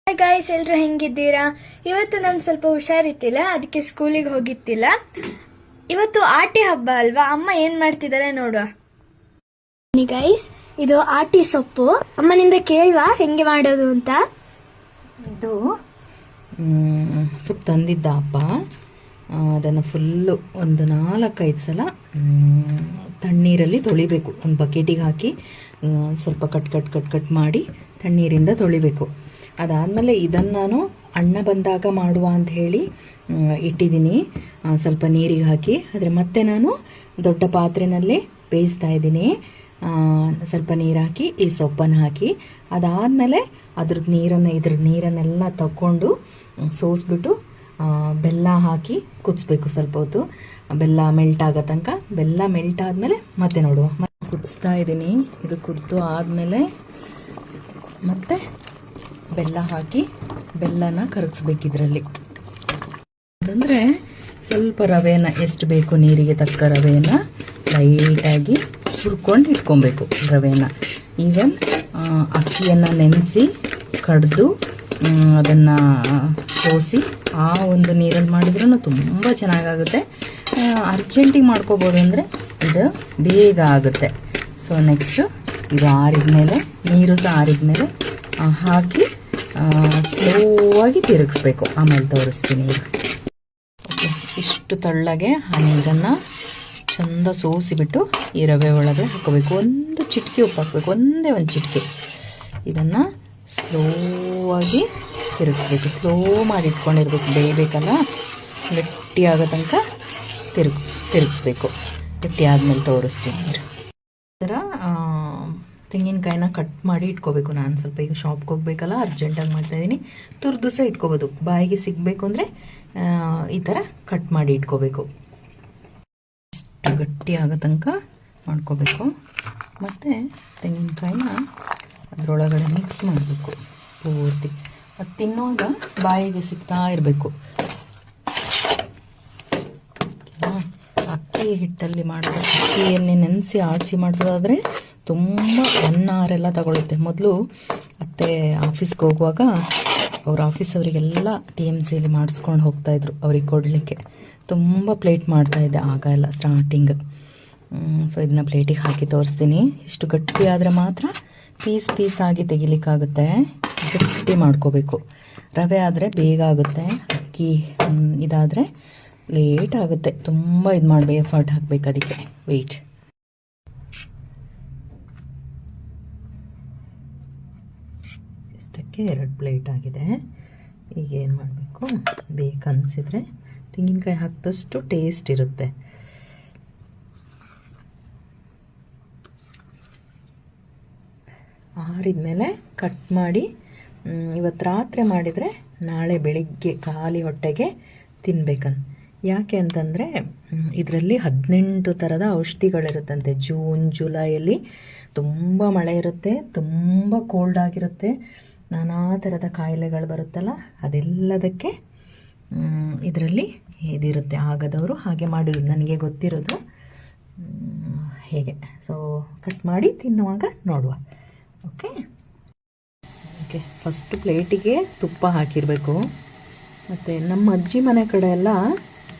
Hi guys, ಎಲ್ಲರೂ ಹೆಂಗಿದ್ದೀರಾ? ಇವತ್ತು ನಾನು ಸ್ವಲ್ಪ ಹುಷಾರಿತ್ತಿಲ್ಲ, ಅದಕ್ಕೆ ಸ್ಕೂಲಿಗೆ ಹೋಗಿತ್ತಿಲ್ಲ. ಇವತ್ತು ಆಟಿ ಹಬ್ಬ ಅಲ್ವಾ? ಅಮ್ಮ ಏನ್ ಮಾಡ್ತಿದ್ದಾರೆ ನೋಡುವ. ಗೈಸ್, ಇದು ಆಟಿ ಸೊಪ್ಪು. ಅಮ್ಮನಿಂದ ಕೇಳುವ ಹೆಂಗೆ ಮಾಡೋದು ಅಂತ. ಇದು ಸೊಪ್ಪು ತಂದಿದ್ದ ಅಪ್ಪ. ಅದನ್ನು ಫುಲ್ಲು ಒಂದು 4-5 ಸಲ ತಣ್ಣೀರಲ್ಲಿ ತೊಳಿಬೇಕು. ಒಂದು ಬಕೆಟಿಗೆ ಹಾಕಿ ಸ್ವಲ್ಪ ಕಟ್ ಮಾಡಿ ತಣ್ಣೀರಿಂದ ತೊಳಿಬೇಕು. ಅದಾದಮೇಲೆ ಇದನ್ನು ನಾನು ಅಣ್ಣ ಬಂದಾಗ ಮಾಡುವ ಅಂತ ಹೇಳಿ ಇಟ್ಟಿದ್ದೀನಿ, ಸ್ವಲ್ಪ ನೀರಿಗೆ ಹಾಕಿ. ಆದರೆ ಮತ್ತೆ ನಾನು ದೊಡ್ಡ ಪಾತ್ರೆನಲ್ಲೇ ಬೇಯಿಸ್ತಾ ಇದ್ದೀನಿ. ಸ್ವಲ್ಪ ನೀರು ಹಾಕಿ ಈ ಸೊಪ್ಪನ್ನು ಹಾಕಿ, ಅದಾದಮೇಲೆ ಇದ್ರದ್ದು ನೀರನ್ನೆಲ್ಲ ತಗೊಂಡು ಸೋಸ್ಬಿಟ್ಟು ಬೆಲ್ಲ ಹಾಕಿ ಕುದಿಸ್ಬೇಕು. ಸ್ವಲ್ಪ ಹೊತ್ತು ಬೆಲ್ಲ ಮೆಲ್ಟ್ ಆಗೋ ತನಕ. ಬೆಲ್ಲ ಮೆಲ್ಟ್ ಆದಮೇಲೆ ಮತ್ತೆ ನೋಡುವ. ಕುದಿಸ್ತಾ ಇದ್ದೀನಿ. ಇದು ಕುದ್ದು ಆದಮೇಲೆ ಮತ್ತೆ ಬೆಲ್ಲ ಹಾಕಿ ಬೆಲ್ಲನ ಕರಗಿಸ್ಬೇಕು. ಇದರಲ್ಲಿ ಅಂತಂದರೆ ಸ್ವಲ್ಪ ರವೆನ ಎಷ್ಟು ಬೇಕು ನೀರಿಗೆ ತಕ್ಕ ರವೆನ ಲೈಟಾಗಿ ಹುರ್ಕೊಂಡು ಇಟ್ಕೊಬೇಕು. ರವೆನ ಈವನ್ ಅಕ್ಕಿಯನ್ನು ನೆನೆಸಿ ಕಡ್ದು ಅದನ್ನು ಸೋಸಿ ಆ ಒಂದು ನೀರಲ್ಲಿ ಮಾಡಿದ್ರೂ ತುಂಬ ಚೆನ್ನಾಗಾಗುತ್ತೆ. ಅರ್ಜೆಂಟಿಗೆ ಮಾಡ್ಕೋಬೋದು ಅಂದರೆ ಇದು ಬೇಗ ಆಗುತ್ತೆ. ಸೊ ನೆಕ್ಸ್ಟು ಇದು ಆರಿದ್ಮೇಲೆ, ನೀರು ಸಹ ಆರಿದ್ಮೇಲೆ ಹಾಕಿ ಸ್ಲೋ ಆಗಿ ತಿರುಗಿಸ್ಬೇಕು. ಆಮೇಲೆ ತೋರಿಸ್ತೀನಿ. ಓಕೆ, ಇಷ್ಟು ತಳ್ಳಗೆ ಆ ನೀರನ್ನು ಚೆಂದ ಸೋಸಿಬಿಟ್ಟು ಈ ರವೆ ಒಳಗೆ ಹಾಕೋಬೇಕು. ಒಂದು ಚಿಟಿಕೆ ಉಪ್ಪು ಹಾಕಬೇಕು, ಒಂದೇ ಒಂದು ಚಿಟಿಕೆ. ಇದನ್ನು ಸ್ಲೋ ಆಗಿ ತಿರುಗಿಸ್ಬೇಕು. ಸ್ಲೋ ಮಾಡಿ ಇಟ್ಕೊಂಡಿರ್ಬೇಕು, ಬೇಯಬೇಕಲ್ಲ. ಗಟ್ಟಿ ಆಗೋ ತನಕ ತಿರುಗಿಸ್ಬೇಕು. ಗಟ್ಟಿ ಆದಮೇಲೆ ತೋರಿಸ್ತೀನಿ. ಈ ಥರ ತೆಂಗಿನಕಾಯಿನ ಕಟ್ ಮಾಡಿ ಇಟ್ಕೋಬೇಕು. ನಾನು ಸ್ವಲ್ಪ ಈಗ ಶಾಪ್ಗೆ ಹೋಗ್ಬೇಕಲ್ಲ, ಅರ್ಜೆಂಟಾಗಿ ಮಾಡ್ತಾಯಿದ್ದೀನಿ. ತುರಿದು ಸಹ ಇಟ್ಕೋಬೋದು. ಬಾಯಿಗೆ ಸಿಗಬೇಕು ಅಂದರೆ ಈ ಥರ ಕಟ್ ಮಾಡಿ ಇಟ್ಕೋಬೇಕು. ಇಷ್ಟು ಗಟ್ಟಿ ಆಗೋ ತನಕ ಮಾಡ್ಕೋಬೇಕು. ಮತ್ತು ತೆಂಗಿನಕಾಯಿನ ಅದರೊಳಗಡೆ ಮಿಕ್ಸ್ ಮಾಡಬೇಕು ಪೂರ್ತಿ. ಅದು ತಿನ್ನುವಾಗ ಬಾಯಿಗೆ ಸಿಗ್ತಾ ಇರಬೇಕು. ಅಕ್ಕಿ ಹಿಟ್ಟಲ್ಲಿ ಮಾಡೋದು, ಅಕ್ಕಿಯನ್ನೇ ನೆನೆಸಿ ಆಡಿಸಿ ಮಾಡಿಸೋದಾದರೆ ತುಂಬ 1 hour ಎಲ್ಲ ತಗೊಳುತ್ತೆ. ಮೊದಲು ಅತ್ತೆ ಆಫೀಸ್ಗೆ ಹೋಗುವಾಗ ಅವ್ರ ಆಫೀಸವರಿಗೆಲ್ಲ TMCಲಿ ಮಾಡಿಸ್ಕೊಂಡು ಹೋಗ್ತಾಯಿದ್ರು. ಅವ್ರಿಗೆ ಕೊಡಲಿಕ್ಕೆ ತುಂಬ ಪ್ಲೇಟ್ ಮಾಡ್ತಾಯಿದ್ದೆ ಆಗ ಎಲ್ಲ ಸ್ಟಾರ್ಟಿಂಗ್. ಸೊ ಇದನ್ನ ಪ್ಲೇಟಿಗೆ ಹಾಕಿ ತೋರಿಸ್ತೀನಿ. ಇಷ್ಟು ಗಟ್ಟಿ ಆದರೆ ಮಾತ್ರ ಪೀಸ್ ಆಗಿ ತೆಗಿಲಿಕ್ಕಾಗುತ್ತೆ. ಗಟ್ಟಿ ಮಾಡ್ಕೋಬೇಕು. ರವೆ ಆದರೆ ಬೇಗ ಆಗುತ್ತೆ, ಅಕ್ಕಿ ಇದಾದರೆ ಲೇಟ್ ಆಗುತ್ತೆ. ತುಂಬ ಇದು ಮಾಡಬೇಕು, ಎಫರ್ಟ್ ಹಾಕಬೇಕು ಅದಕ್ಕೆ. ವೆಯ್ಟ್. ಇಷ್ಟಕ್ಕೆ 2 ಪ್ಲೇಟ್ ಆಗಿದೆ. ಈಗ ಏನು ಮಾಡಬೇಕು, ಬೇಕನ್ನಿಸಿದ್ರೆ ತೆಂಗಿನಕಾಯಿ ಹಾಕಿದಷ್ಟು ಟೇಸ್ಟ್ ಇರುತ್ತೆ. ಆರಿದ್ಮೇಲೆ ಕಟ್ ಮಾಡಿ ಇವತ್ತು ರಾತ್ರಿ ಮಾಡಿದರೆ ನಾಳೆ ಬೆಳಿಗ್ಗೆ ಖಾಲಿ ಹೊಟ್ಟೆಗೆ ತಿನ್ಬೇಕಂತ. ಯಾಕೆ ಅಂತಂದರೆ ಇದರಲ್ಲಿ 18 ಥರದ ಔಷಧಿಗಳಿರುತ್ತಂತೆ. ಜೂನ್ ಜುಲೈಯಲ್ಲಿ ತುಂಬ ಮಳೆ ಇರುತ್ತೆ, ತುಂಬ ಕೋಲ್ಡ್ ಆಗಿರುತ್ತೆ, ನಾನಾ ಥರದ ಕಾಯಿಲೆಗಳು ಬರುತ್ತಲ್ಲ, ಅದೆಲ್ಲದಕ್ಕೆ ಇದರಲ್ಲಿ ಇದಿರುತ್ತೆ. ಆಗದವರು ಹಾಗೆ ಮಾಡಿರೋದು ನನಗೆ ಗೊತ್ತಿರೋದು ಹೇಗೆ. ಸೊ ಕಟ್ ಮಾಡಿ ತಿನ್ನುವಾಗ ನೋಡುವ. ಓಕೆ, ಫಸ್ಟ್ ಪ್ಲೇಟಿಗೆ ತುಪ್ಪ ಹಾಕಿರಬೇಕು. ಮತ್ತು ನಮ್ಮ ಅಜ್ಜಿ ಮನೆ ಕಡೆ ಎಲ್ಲ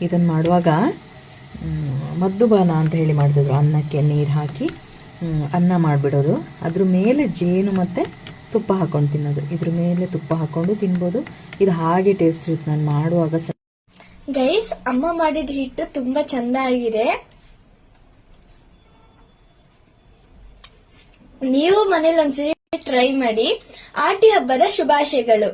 ಇದನ್ನು ಮಾಡುವಾಗ ಮದ್ದುಬಾನ ಅಂತ ಹೇಳಿ ಮಾಡ್ತಿದ್ರು. ಅನ್ನಕ್ಕೆ ನೀರು ಹಾಕಿ ಅನ್ನ ಮಾಡಿಬಿಡೋದು, ಅದ್ರ ಮೇಲೆ ಜೇನು ಮತ್ತು ತುಪ್ಪ ಹಾಕ್ಕೊಂಡು ತಿನ್ನೋದು. ಇದ್ರ ಮೇಲೆ ತುಪ್ಪ ಹಾಕ್ಕೊಂಡು ತಿನ್ಬೋದು. ಇದು ಹಾಗೆ ಟೇಸ್ಟ್ ಇರುತ್ತೆ. ನಾನು ಮಾಡುವಾಗ ಗೈಸ್, ಅಮ್ಮ ಮಾಡಿದ ಹಿಟ್ಟು ತುಂಬ ಚಂದ ಆಗಿದೆ. ನೀವು ಮನೇಲಿ ಒಂದ್ಸರಿ ಟ್ರೈ ಮಾಡಿ. ಆಟಿ ಹಬ್ಬದ ಶುಭಾಶಯಗಳು.